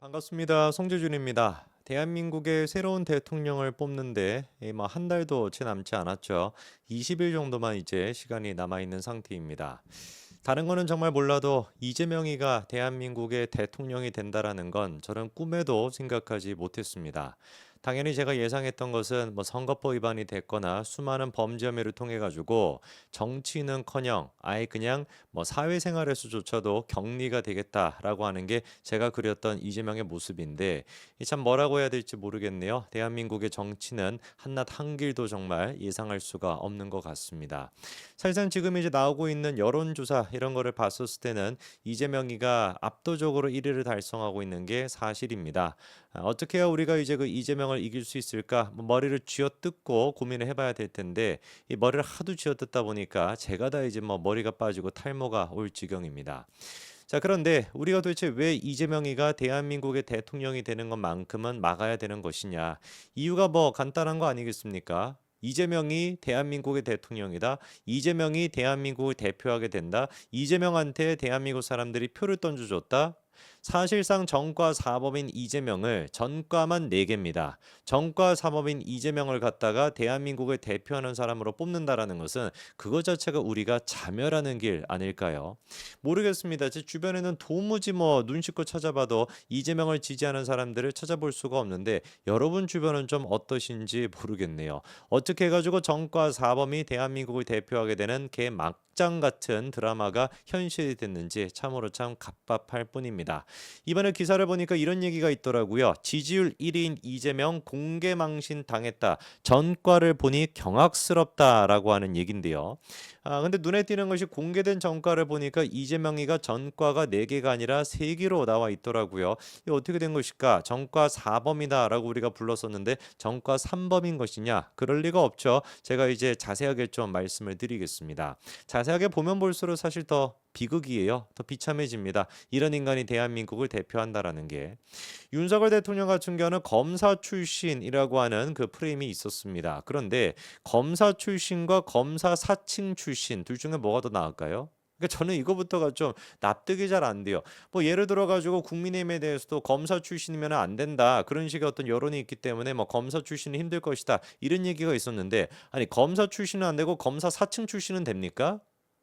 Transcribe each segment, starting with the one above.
반갑습니다. 송재준입니다. 대한민국의 새로운 대통령을 뽑는데 한 달도 채 남지 않았죠. 20일 정도만 이제 시간이 남아 있는 상태입니다. 다른 거는 정말 몰라도 이재명이가 대한민국의 대통령이 된다라는 건 저는 꿈에도 생각하지 못했습니다. 당연히 제가 예상했던 것은 선거법 위반이 됐거나 수많은 범죄 혐의를 통해 가지고 정치는커녕 아예 그냥 사회생활에서조차도 격리가 되겠다라고 하는 게 제가 그렸던 이재명의 모습인데 이 참 뭐라고 해야 될지 모르겠네요. 대한민국의 정치는 한낱 한 길도 정말 예상할 수가 없는 것 같습니다. 사실상 지금 이제 나오고 있는 여론조사 이런 거를 봤었을 때는 이재명이가 압도적으로 1위를 달성하고 있는 게 사실입니다. 어떻게 해야 우리가 이제 그 이재명을 이길 수 있을까? 머리를 쥐어뜯고 고민을 해봐야 될 텐데 이 머리를 하도 쥐어뜯다 보니까 제가 다 이제 머리가 빠지고 탈모가 올 지경입니다. 자, 그런데 우리가 도대체 왜 이재명이가 대한민국의 대통령이 되는 것만큼은 막아야 되는 것이냐? 이유가 간단한 거 아니겠습니까? 이재명이 대한민국의 대통령이다. 이재명이 대한민국을 대표하게 된다. 이재명한테 대한민국 사람들이 표를 던져줬다. 사실상 전과 사범인 이재명을 전과만 4개입니다. 전과 사범인 이재명을 갖다가 대한민국을 대표하는 사람으로 뽑는다라는 것은 그것 자체가 우리가 자멸하는 길 아닐까요? 모르겠습니다. 제 주변에는 도무지 눈 씻고 찾아봐도 이재명을 지지하는 사람들을 찾아볼 수가 없는데 여러분 주변은 좀 어떠신지 모르겠네요. 어떻게 해가지고 전과 사범이 대한민국을 대표하게 되는 개막장 같은 드라마가 현실이 됐는지 참으로 참 갑갑할 뿐입니다. 이번에 기사를 보니까 이런 얘기가 있더라고요. 지지율 1위인 이재명 공개망신 당했다. 전과를 보니 경악스럽다라고 하는 얘긴데요. 근데 눈에 띄는 것이 공개된 전과를 보니까 이재명이가 전과가 4개가 아니라 3개로 나와 있더라고요. 이게 어떻게 된 것일까? 전과 4범이다라고 우리가 불렀었는데 전과 3범인 것이냐? 그럴 리가 없죠. 제가 이제 자세하게 좀 말씀을 드리겠습니다. 자세하게 보면 볼수록 사실 더 비극이에요. 더 비참해집니다. 이런 인간이 대한민국을 대표한다라는 게. 윤석열 대통령 같은 경우는 검사 출신이라고 하는 그 프레임이 있었습니다. 그런데 검사 출신과 검사 사칭 출신 둘 중에 뭐가 더 나을까요? 그러니까 저는 이거부터가 좀 납득이 잘 안 돼요. 예를 들어 가지고 국민의힘에 대해서도 검사 출신이면 안 된다. 그런 식의 어떤 여론이 있기 때문에 검사 출신은 힘들 것이다. 이런 얘기가 있었는데 아니 검사 출신은 안 되고 검사 사칭 출신은 됩니까?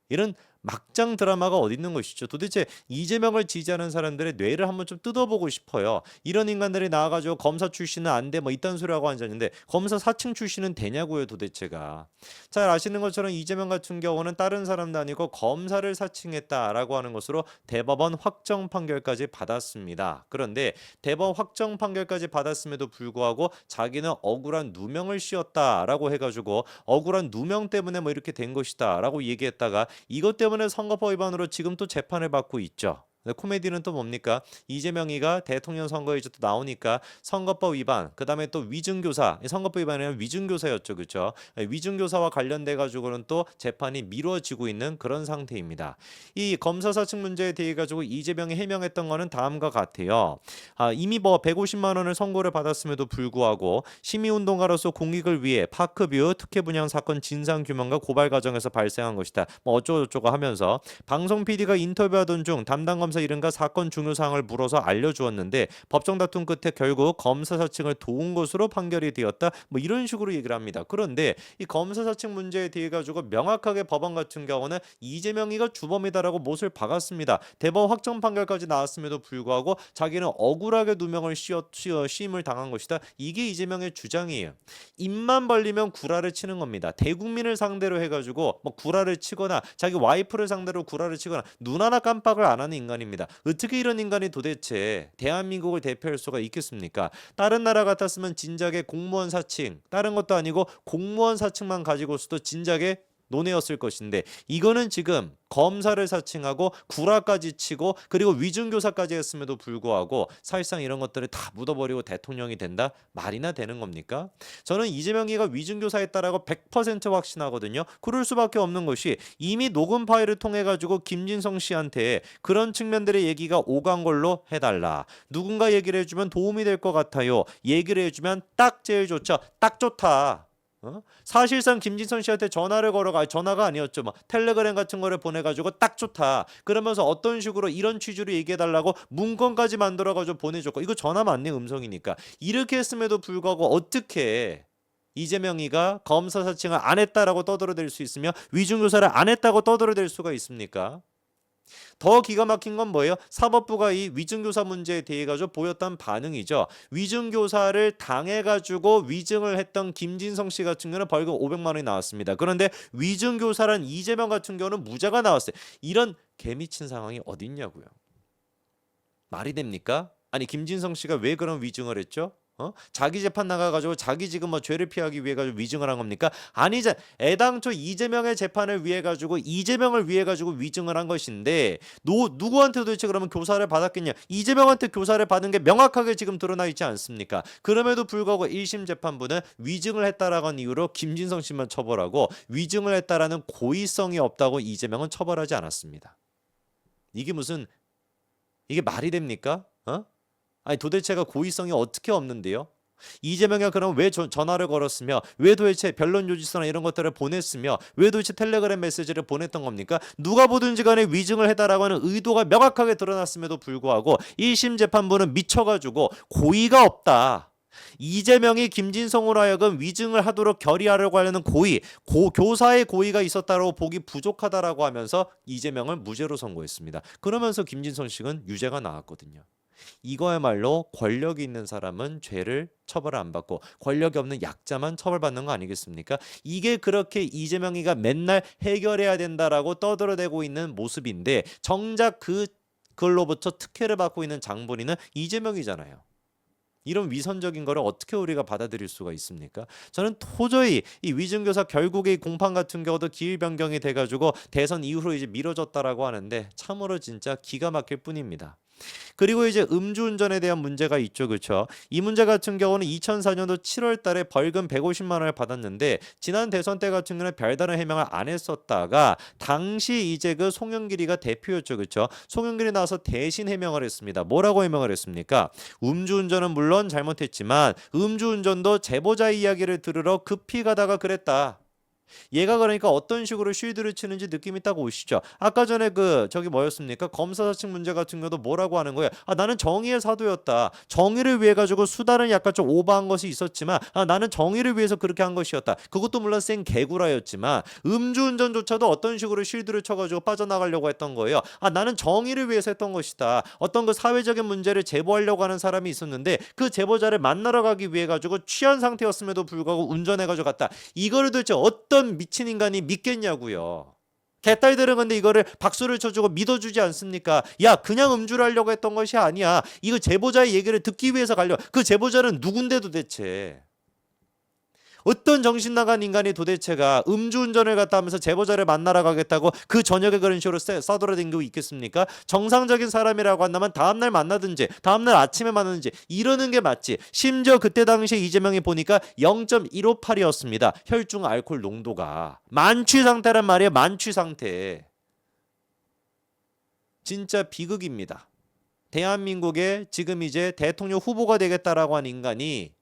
이런 막장 드라마가 어디 있는 것이죠. 도대체 이재명을 지지하는 사람들의 뇌를 한번 좀 뜯어보고 싶어요. 이런 인간들이 나와가지고 검사 출신은 안 돼 이딴 소리하고 앉았는데 검사 사칭 출신은 되냐고요 도대체가. 잘 아시는 것처럼 이재명 같은 경우는 다른 사람도 아니고 검사를 사칭했다라고 하는 것으로 대법원 확정 판결까지 받았습니다. 그런데 대법원 확정 판결까지 받았음에도 불구하고 자기는 억울한 누명을 씌웠다라고 해가지고 억울한 누명 때문에 이렇게 된 것이다라고 얘기했다가 이것 때문에 선거법 위반으로 지금 또 재판을 받고 있죠. 코미디는 또 뭡니까? 이재명이가 대통령 선거에 이제 또 나오니까 선거법 위반, 그다음에 또 위증교사, 선거법 위반이 아니라 위증교사였죠, 그렇죠? 위증교사와 관련돼 가지고는 또 재판이 미뤄지고 있는 그런 상태입니다. 이 검사 사측 문제에 대해 가지고 이재명이 해명했던 거는 다음과 같아요. 이미 150만 원을 선고를 받았음에도 불구하고 시민운동가로서 공익을 위해 파크뷰 특혜 분양 사건 진상 규명과 고발 과정에서 발생한 것이다. 어쩌고저쩌고 하면서 방송 PD가 인터뷰하던 중 담당 검사 이름과 사건 중요 사항을 물어서 알려주었는데 법정 다툼 끝에 결국 검사 사칭을 도운 것으로 판결이 되었다. 이런 식으로 얘기를 합니다. 그런데 이 검사 사칭 문제에 대해 가지고 명확하게 법원 같은 경우는 이재명이가 주범이다라고 못을 박았습니다. 대법원 확정 판결까지 나왔음에도 불구하고 자기는 억울하게 누명을 씌임을 당한 것이다. 이게 이재명의 주장이에요. 입만 벌리면 구라를 치는 겁니다. 대국민을 상대로 해가지고 구라를 치거나 자기 와이프를 상대로 구라를 치거나 눈 하나 깜빡을 안 하는 인간입니다. 어떻게 이런 인간이 도대체 대한민국을 대표할 수가 있겠습니까? 다른 나라 같았으면 진작에 공무원 사칭, 다른 것도 아니고 공무원 사칭만 가지고서도 진작에 논의였을 것인데 이거는 지금 검사를 사칭하고 구라까지 치고 그리고 위증교사까지 했음에도 불구하고 사실상 이런 것들을 다 묻어버리고 대통령이 된다? 말이나 되는 겁니까? 저는 이재명이가 위증교사했다라고 100% 확신하거든요. 그럴 수밖에 없는 것이 이미 녹음 파일을 통해 가지고 김진성 씨한테 그런 측면들의 얘기가 오간 걸로 해달라. 누군가 얘기를 해주면 도움이 될 것 같아요. 얘기를 해주면 딱 제일 좋죠. 딱 좋다. 사실상 김진선 씨한테 전화를 걸어가 전화가 아니었죠. 뭐 텔레그램 같은 거를 보내가지고 딱 좋다. 그러면서 어떤 식으로 이런 취지로 얘기해달라고 문건까지 만들어가지고 보내줬고 이거 전화 맞네 음성이니까 이렇게 했음에도 불구하고 어떻게 이재명이가 검사 사칭을 안 했다라고 떠들어댈 수 있으며 위중교사를 안 했다고 떠들어댈 수가 있습니까? 더 기가 막힌 건 뭐예요? 사법부가 이 위증교사 문제에 대해 가지고 보였던 반응이죠. 위증교사를 당해가지고 위증을 했던 김진성 씨 같은 경우는 벌금 500만 원이 나왔습니다. 그런데 위증교사란 이재명 같은 경우는 무죄가 나왔어요. 이런 개미친 상황이 어딨냐고요. 말이 됩니까? 아니 김진성 씨가 왜 그런 위증을 했죠? 자기 재판 나가가지고 자기 지금 뭐 죄를 피하기 위해 가지고 위증을 한 겁니까? 아니죠. 애당초 이재명의 재판을 위해 가지고 이재명을 위해 가지고 위증을 한 것인데 누구한테 도대체 그러면 교사를 받았겠냐? 이재명한테 교사를 받은 게 명확하게 지금 드러나 있지 않습니까? 그럼에도 불구하고 1심 재판부는 위증을 했다라는 이유로 김진성 씨만 처벌하고 위증을 했다라는 고의성이 없다고 이재명은 처벌하지 않았습니다. 이게 말이 됩니까? 아니 도대체가 고의성이 어떻게 없는데요? 이재명이 그럼 왜 전화를 걸었으며 왜 도대체 변론 요지서나 이런 것들을 보냈으며 왜 도대체 텔레그램 메시지를 보냈던 겁니까? 누가 보든지 간에 위증을 해달라고 하는 의도가 명확하게 드러났음에도 불구하고 1심 재판부는 미쳐가지고 고의가 없다. 이재명이 김진성으로 하여금 위증을 하도록 결의하려고 하려는 교사의 고의가 있었다고 보기 부족하다라고 하면서 이재명을 무죄로 선고했습니다. 그러면서 김진성 씨는 유죄가 나왔거든요. 이거야말로 권력이 있는 사람은 죄를 처벌을 안 받고 권력이 없는 약자만 처벌받는 거 아니겠습니까? 이게 그렇게 이재명이가 맨날 해결해야 된다라고 떠들어대고 있는 모습인데 정작 그걸로부터 특혜를 받고 있는 장본인은 이재명이잖아요. 이런 위선적인 거를 어떻게 우리가 받아들일 수가 있습니까? 저는 도저히 이 위증교사 결국에 공판 같은 경우도 기일 변경이 돼가지고 대선 이후로 이제 미뤄졌다라고 하는데 참으로 진짜 기가 막힐 뿐입니다. 그리고 이제 음주운전에 대한 문제가 있죠. 그렇죠? 이 문제 같은 경우는 2004년도 7월 달에 벌금 150만 원을 받았는데 지난 대선 때 같은 경우는 별다른 해명을 안 했었다가 당시 이제 그 송영길이가 대표였죠. 그렇죠? 송영길이 나와서 대신 해명을 했습니다. 뭐라고 해명을 했습니까? 음주운전은 물론 잘못했지만 음주운전도 제보자의 이야기를 들으러 급히 가다가 그랬다. 얘가 그러니까 어떤 식으로 쉴드를 치는지 느낌이 딱 오시죠. 아까 전에 저기 뭐였습니까? 검사 사측 문제 같은 경우도 뭐라고 하는 거예요? 나는 정의의 사도였다. 정의를 위해 가지고 수단은 약간 좀 오버한 것이 있었지만 나는 정의를 위해서 그렇게 한 것이었다. 그것도 물론 센 개구라였지만 음주운전조차도 어떤 식으로 쉴드를 쳐가지고 빠져나가려고 했던 거예요. 나는 정의를 위해서 했던 것이다. 어떤 그 사회적인 문제를 제보하려고 하는 사람이 있었는데 그 제보자를 만나러 가기 위해 가지고 취한 상태였음에도 불구하고 운전해가지고 갔다. 이거를 도대체 어떤 미친 인간이 믿겠냐고요. 개딸들은 근데 이거를 박수를 쳐주고 믿어주지 않습니까? 야 그냥 음주를 하려고 했던 것이 아니야. 이거 제보자의 얘기를 듣기 위해서 그 제보자는 누군데 도대체. 어떤 정신 나간 인간이 도대체가 음주운전을 갔다 하면서 제보자를 만나러 가겠다고 그 저녁에 그런 식으로 싸돌아다니고 있겠습니까? 정상적인 사람이라고 한다면 다음날 만나든지 다음날 아침에 만나든지 이러는 게 맞지. 심지어 그때 당시에 이재명이 보니까 0.158이었습니다. 혈중 알코올 농도가. 만취 상태란 말이에요. 만취 상태. 진짜 비극입니다. 대한민국의 지금 이제 대통령 후보가 되겠다라고 한 인간이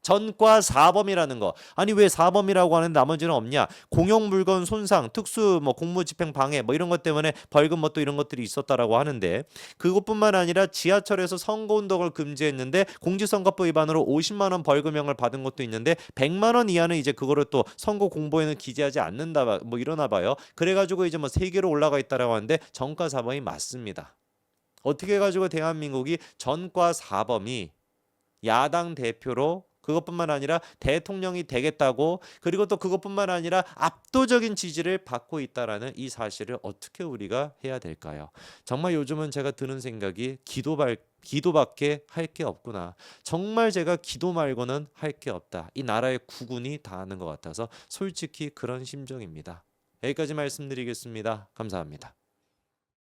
전과 4범이라는 거. 아니 왜 4범이라고 하는데 나머지는 없냐? 공용물건 손상, 특수 공무집행 방해 이런 것 때문에 벌금 또 이런 것들이 있었다라고 하는데 그것뿐만 아니라 지하철에서 선거운동을 금지했는데 공직선거법 위반으로 50만 원 벌금형을 받은 것도 있는데 100만 원 이하는 이제 그거를 또 선거 공보에는 기재하지 않는다 이러나 봐요. 그래가지고 이제 3개로 올라가 있다라고 하는데 전과 4범이 맞습니다. 어떻게 해가지고 대한민국이 전과 4범이 야당 대표로 그것뿐만 아니라 대통령이 되겠다고 그리고 또 그것뿐만 아니라 압도적인 지지를 받고 있다라는 이 사실을 어떻게 우리가 해야 될까요? 정말 요즘은 제가 드는 생각이 기도밖에 할 게 없구나. 정말 제가 기도 말고는 할 게 없다. 이 나라의 국운이 다하는 것 같아서 솔직히 그런 심정입니다. 여기까지 말씀드리겠습니다. 감사합니다.